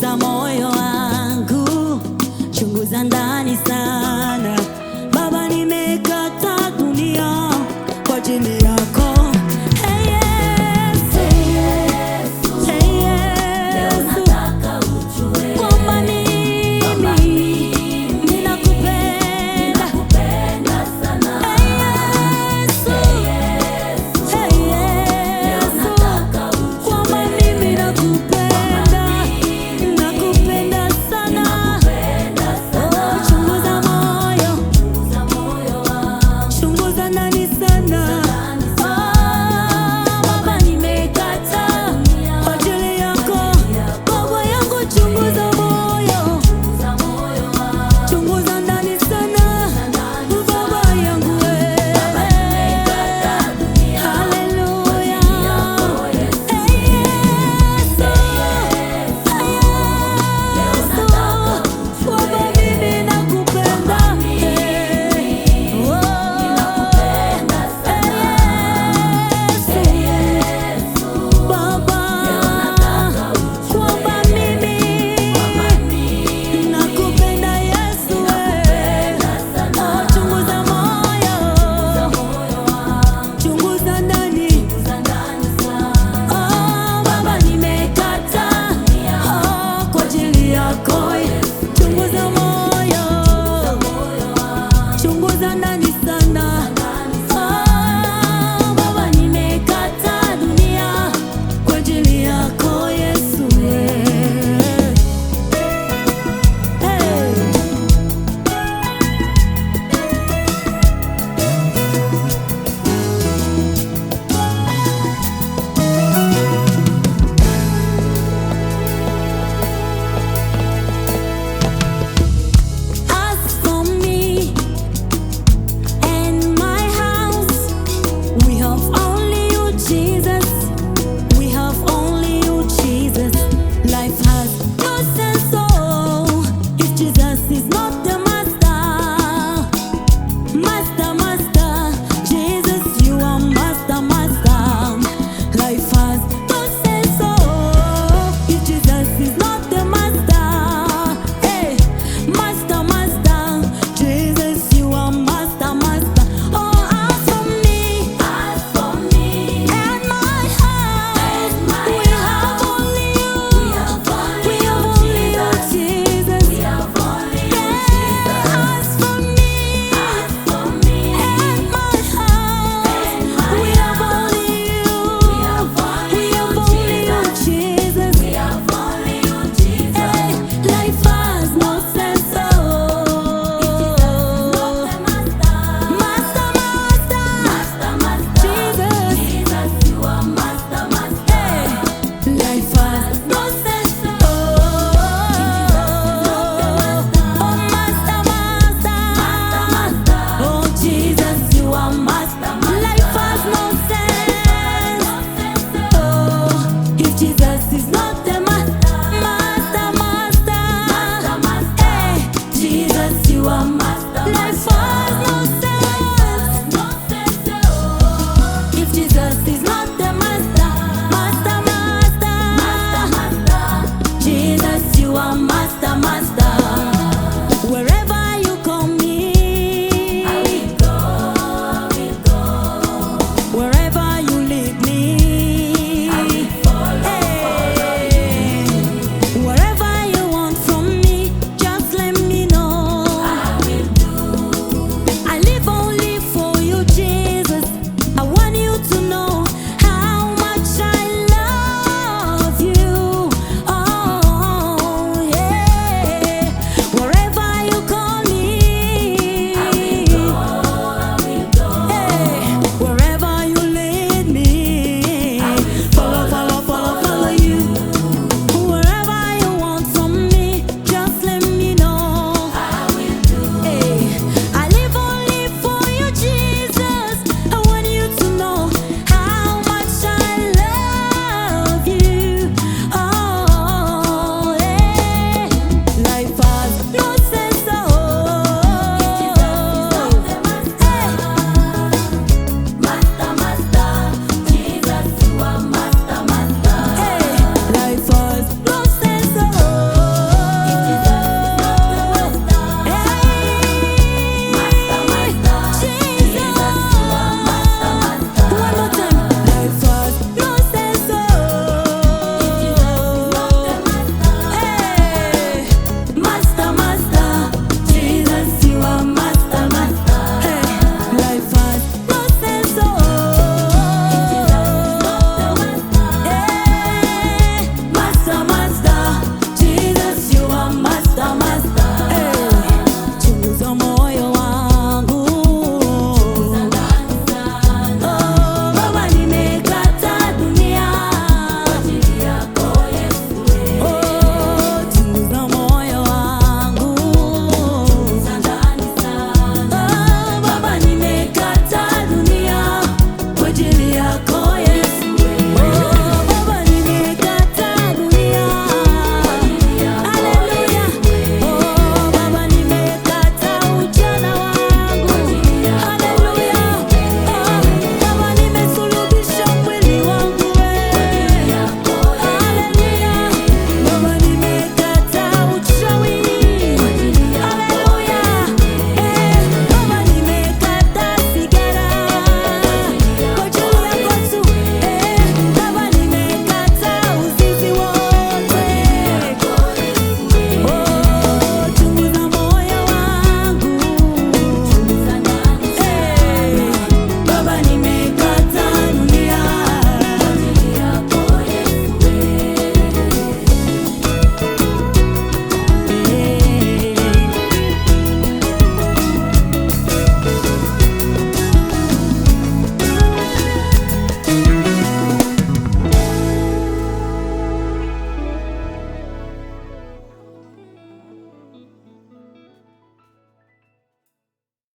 chunguza moyo wangu, chunguza ndani sana. Baba, nimekata dunia kwa ajili yako. Hey Yesu, hey Yesu, kwamba mimi ninakupenda sana. Hey Yesu, hey Yesu, kwamba mimi nakupenda sana. Chunguza moyo, chunguza ndani sana. Baba, nimekata kwa ajili yako. Baba yangu, chunguza moyo, chunguza ndani sana. Baba yangu, haleluya. Hey Yesu, kwamba mimi nakupenda. Baba, kwamba mimi nakupenda Yesu. Chunguza moyo, chunguza ndani. Baba, nimekata kwa ajili yako. Chunguza moyo, chunguza ndani sana. Baba, nimekata dunia kwa ajili yako Yesu. Hey. As for me and my house, we have only you, Jesus. We have only you, Jesus. Life has no sense, oh, if Jesus is not the master. Master, master, Jesus, you are master, master. Life has no sense, oh, if Jesus is not the master. Hey, master, master, Jesus, you are master, master. Oh, as for me and my house, we have only you. We have only you, Jesus. Yeah, as for me and my house, we have only you. We have only you, Jesus. Hey, life has no sense, oh. Master, master, Jesus. Hey, life has no sense, oh. Oh, master, master. Oh, Jesus, you are master. Life has no sense, oh, if Jesus is not